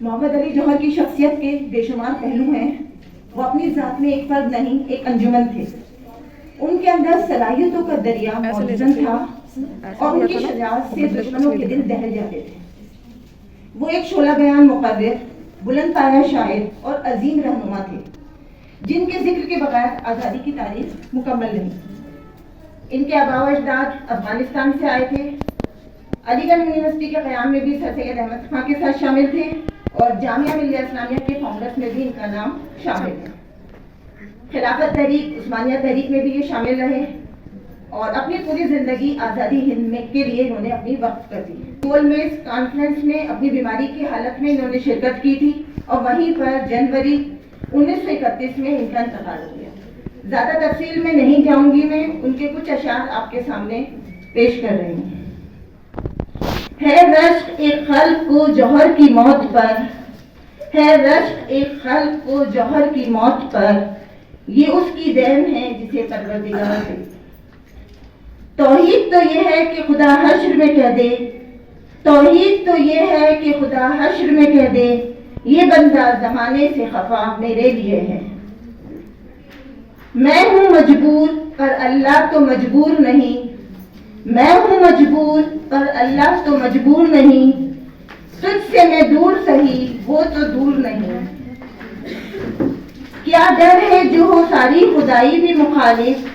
محمد علی جوہر کی شخصیت کے بے شمار پہلو ہیں. وہ اپنی ذات میں ایک فرد نہیں، ایک انجمن تھے. ان کے اندر صلاحیتوں کا دریا موجود تھا اور ان کی شجاعت سے دشمنوں کے دل دہل جاتے تھے. وہ ایک شعلہ بیان مقرر، بلند پایہ شاعر اور عظیم رہنما تھے، جن کے ذکر کے بغیر آزادی کی تاریخ مکمل نہیں. ان کے آباء و اجداد افغانستان سے آئے تھے. علی گڑھ یونیورسٹی کے قیام میں بھی سر سید احمد خان کے ساتھ شامل تھے اور جامعہ ملیہ اسلامیہ کے فاؤنڈرز میں بھی ان کا نام شامل ہے. خلافت تحریک، عثمانیہ تحریک میں بھی یہ شامل رہے اور اپنی پوری زندگی آزادی ہند میں کے لیے انہوں نے اپنی وقف کر دی. گول میز کانفرنس میں اپنی بیماری کی حالت میں انہوں نے شرکت کی تھی اور وہیں پر جنوری 1931 میں ان کا انتقال ہو گیا. زیادہ تفصیل میں نہیں جاؤں گی، میں ان کے کچھ اشعار آپ کے سامنے پیش کر رہی ہوں. ہے رشک ایک خلق کو جوہر کی موت پر، ہے رشک ایک خلق کو جوہر کی موت پر، یہ اس کی دین ہے جسے پروردگار دے. توحید تو یہ ہے کہ خدا حشر میں کہہ دے، توحید تو یہ ہے کہ خدا حشر میں کہہ دے، یہ بندہ زمانے سے خفا میرے لیے ہے. میں ہوں مجبور پر اللہ تو مجبور نہیں، میں ہوں مجبور پر اللہ تو مجبور نہیں، تجھ سے میں دور سہی وہ تو دور نہیں. کیا ڈر ہے جو ہو ساری خدائی بھی مخالف،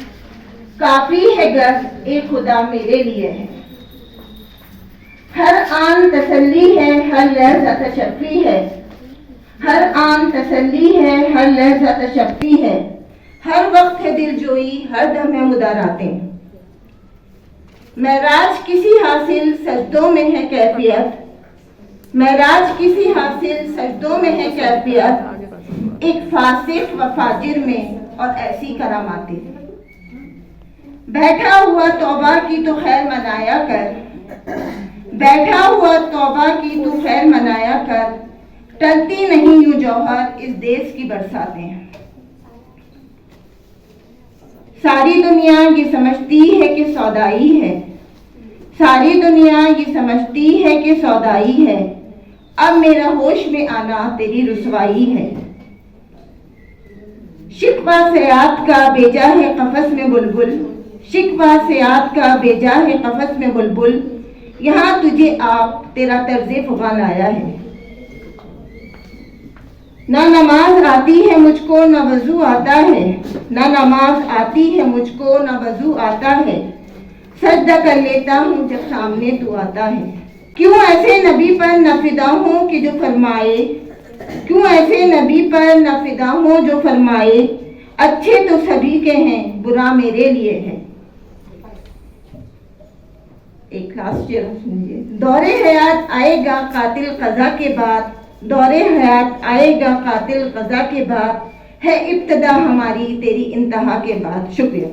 کافی ہے گر ایک خدا میرے لیے ہے. ہر آن تسلی ہے ہر لحظہ تشفی ہے، ہر آن تسلی ہے ہر لحظہ تشفی ہے، ہر وقت ہے دل جوئی ہر دم ہے مداراتیں. معراج کسی حاصل سجدوں میں ہے کیفیت، معراج کسی حاصل سجدوں میں ہے کیفیت، ایک فاسق و فاجر میں اور ایسی کراماتیں. بیٹھا ہوا توبہ کی تو خیر منایا کر، بیٹھا ہوا توبہ کی تو خیر منایا کر، ٹلتی نہیں یوں جوہر اس دیس کی برساتیں. ساری دنیا یہ سمجھتی ہے کہ سودائی ہے، ساری دنیا یہ سمجھتی ہے کہ سودائی ہے، اب میرا ہوش میں آنا تیری رسوائی ہے. شکوہ سیاد کا بیجا ہے قفس میں بلبل، شکوہ سیاد کا بیجا ہے قفس میں بلبل، یہاں تجھے آپ تیرا طرز فغان آیا ہے. نہ نماز آتی ہے مجھ کو نہ وضو آتا ہے، نہ نماز آتی ہے مجھ کو نہ وضو آتا ہے، سجدہ کر لیتا ہوں جب سامنے تو آتا ہے. کیوں ایسے نبی پر نہ فدا ہوں کہ جو فرمائے، کیوں ایسے نبی پر نہ فدا ہوں جو فرمائے، اچھے تو سبھی کے ہیں برا میرے لیے ہے. ایک لاسٹ شعر سنیے. دور حیات آئے گا قاتل قضا کے بعد، دور حیات آئے گا قاتل قضا کے بعد، ہے ابتدا ہماری تیری انتہا کے بعد. شکریہ.